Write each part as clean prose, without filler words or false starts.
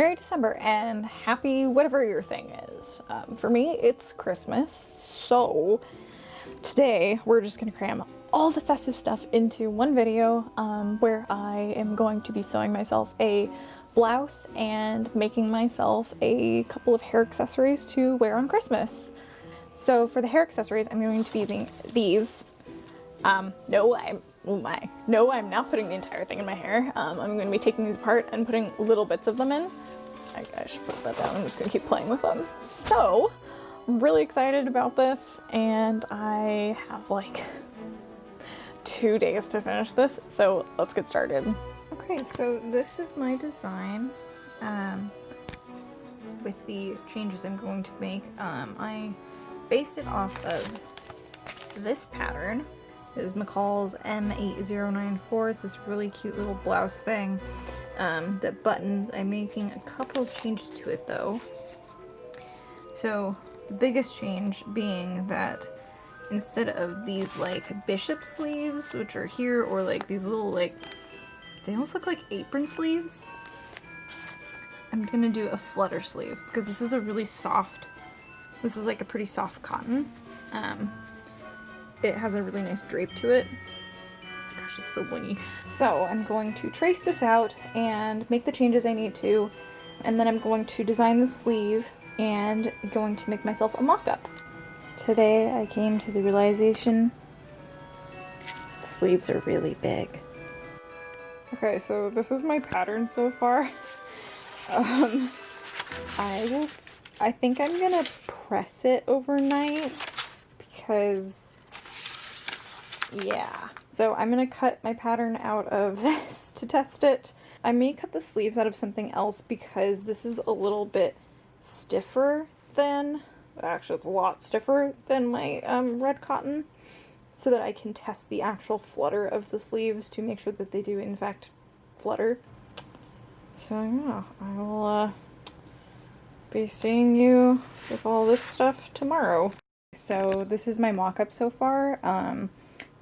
Merry December and happy whatever your thing is. For me, it's Christmas, so today we're just gonna cram all the festive stuff into one video where I am going to be sewing myself a blouse and making myself a couple of hair accessories to wear on Christmas. So for the hair accessories, I'm going to be using these. No, I'm not putting the entire thing in my hair. I'm going to be taking these apart and putting little bits of them in. I should put that down. I'm just going to keep playing with them. So, I'm really excited about this, and I have like 2 days to finish this, so let's get started. Okay, so this is my design with the changes I'm going to make. I based it off of this pattern. Is McCall's M8094. It's this really cute little blouse thing that buttons. I'm making a couple of changes to it though. So the biggest change being that instead of these like bishop sleeves, which are here, or like these little like, they almost look like apron sleeves, I'm gonna do a flutter sleeve because this is a really soft, this is like a pretty soft cotton. It has a really nice drape to it. Oh my gosh, it's so wingy. So I'm going to trace this out and make the changes I need to, and then I'm going to design the sleeve and going to make myself a mock-up. Today I came to the realization the sleeves are really big. Okay, so this is my pattern so far. I think I'm gonna press it overnight because yeah. So I'm gonna cut my pattern out of this to test it. I may cut the sleeves out of something else because this is a little bit stiffer than, actually it's a lot stiffer than my red cotton, so that I can test the actual flutter of the sleeves to make sure that they do in fact flutter. So yeah, I will be seeing you with all this stuff tomorrow. So this is my mock-up so far.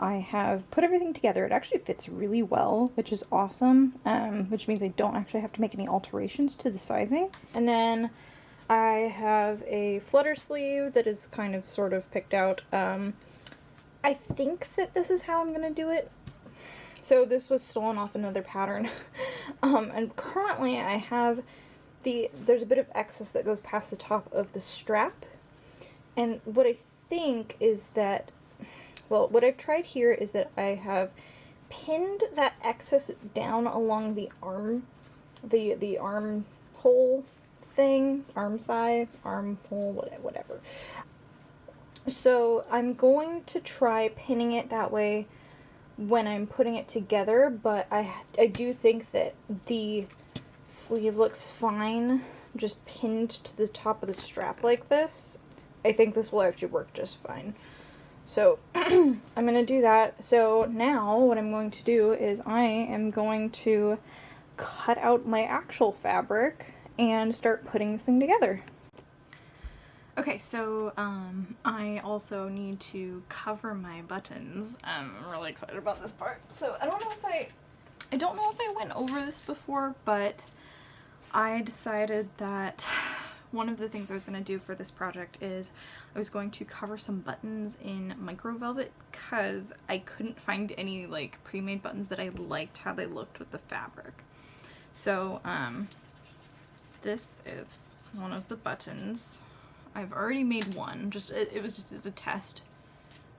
I have put everything together. It actually fits really well, which is awesome, which means I don't actually have to make any alterations to the sizing. And then I have a flutter sleeve that is kind of sort of picked out. I think that this is how I'm going to do it. So this was stolen off another pattern. And currently I have there's a bit of excess that goes past the top of the strap. And what I think is that, well, what I've tried here is that I have pinned that excess down along the arm, the armhole thing, arm side, armhole, whatever. So I'm going to try pinning it that way when I'm putting it together, but I do think that the sleeve looks fine just pinned to the top of the strap like this. I think this will actually work just fine. So I'm going to do that. So now what I'm going to do is I am going to cut out my actual fabric and start putting this thing together. Okay, so I also need to cover my buttons. I'm really excited about this part. So I don't know if I went over this before, but I decided that one of the things I was going to do for this project is I was going to cover some buttons in micro velvet because I couldn't find any like pre-made buttons that I liked how they looked with the fabric. So this is one of the buttons. I've already made one, it was just as a test.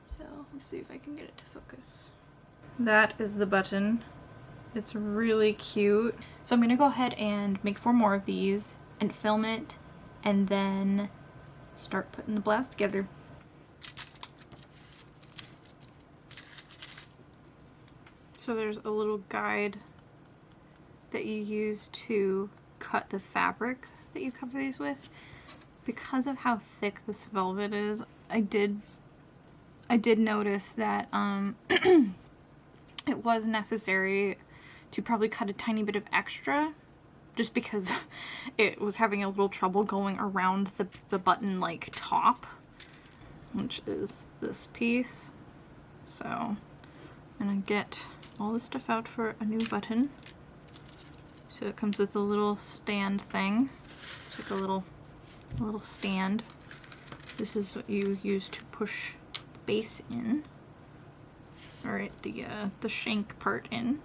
So let's see if I can get it to focus. That is the button. It's really cute. So I'm going to go ahead and make 4 more of these and film it, and then start putting the blouse together. So there's a little guide that you use to cut the fabric that you cover these with. Because of how thick this velvet is, I did notice that it was necessary to probably cut a tiny bit of extra, just because it was having a little trouble going around the button like top, which is this piece. So I'm gonna get all this stuff out for a new button. So So it comes with a little stand thing. It's like a little stand. This is what you use to push the base in, or the shank part in.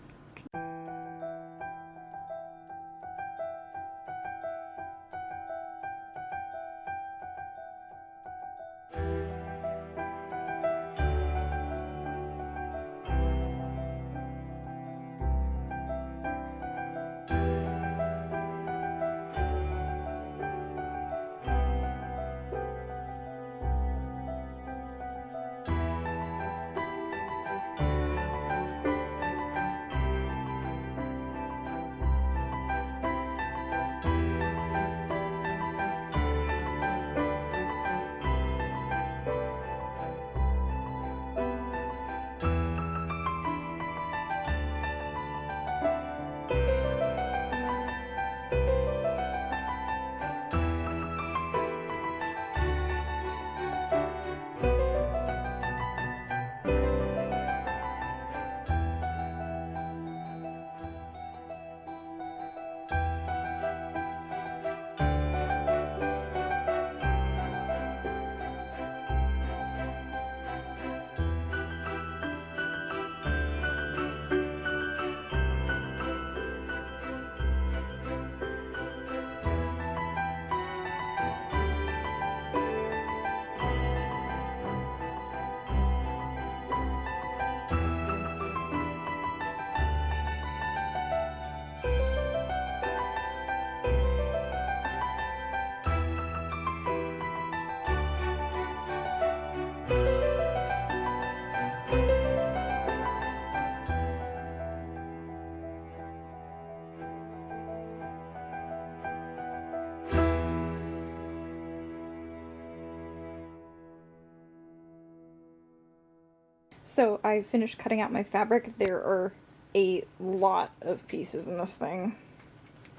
So I finished cutting out my fabric. There are a lot of pieces in this thing.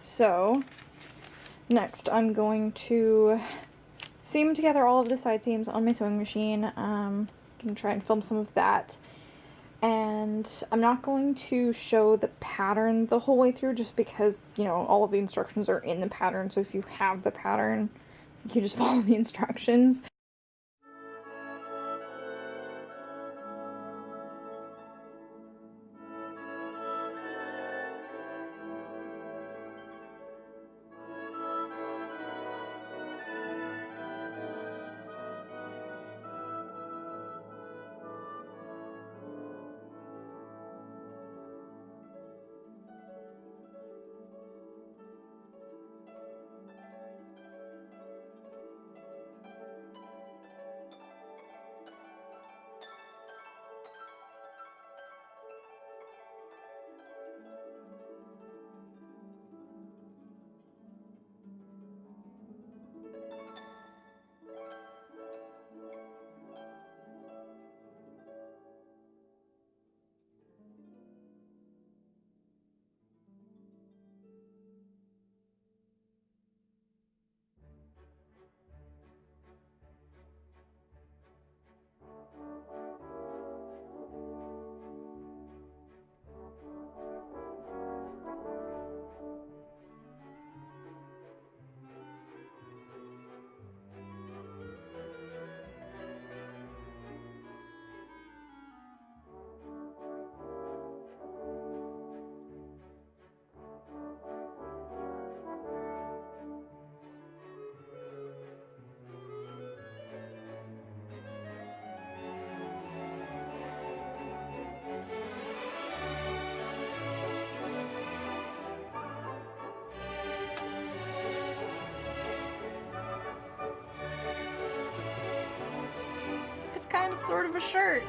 So next I'm going to seam together all of the side seams on my sewing machine. I'm going to try and film some of that. And I'm not going to show the pattern the whole way through just because, you know, all of the instructions are in the pattern. So if you have the pattern, you can just follow the instructions. Kind of sort of a shirt.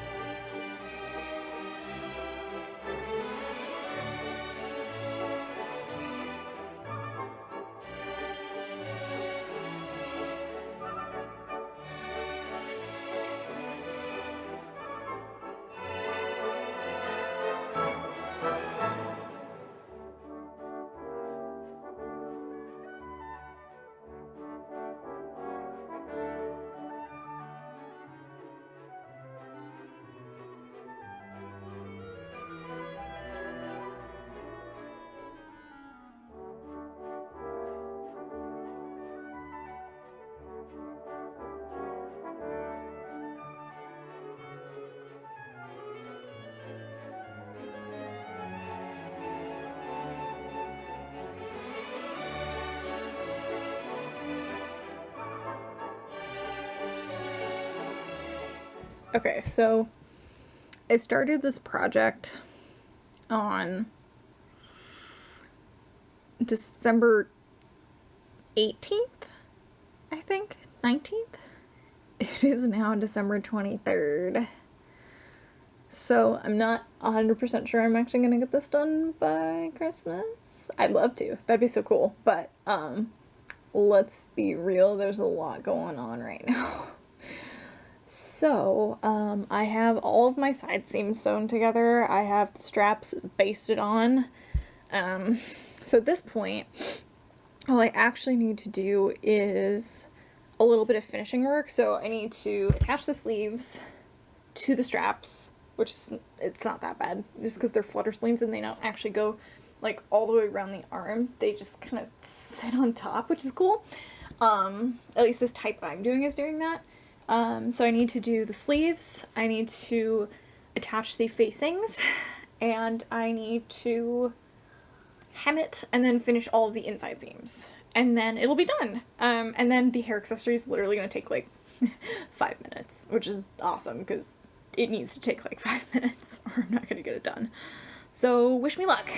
Okay, so I started this project on December 18th, I think, 19th? It is now December 23rd. So I'm not 100% sure I'm actually gonna get this done by Christmas. I'd love to. That'd be so cool. But, let's be real, there's a lot going on right now. So, I have all of my side seams sewn together. I have the straps basted on. So at this point, all I actually need to do is a little bit of finishing work. So I need to attach the sleeves to the straps, which is, it's not that bad, just because they're flutter sleeves and they don't actually go like all the way around the arm. They just kind of sit on top, which is cool. At least this type I'm doing is doing that. So I need to do the sleeves, I need to attach the facings, and I need to hem it and then finish all of the inside seams. And then it'll be done. And then the hair accessory is literally going to take like 5 minutes, which is awesome because it needs to take like 5 minutes or I'm not going to get it done. So wish me luck.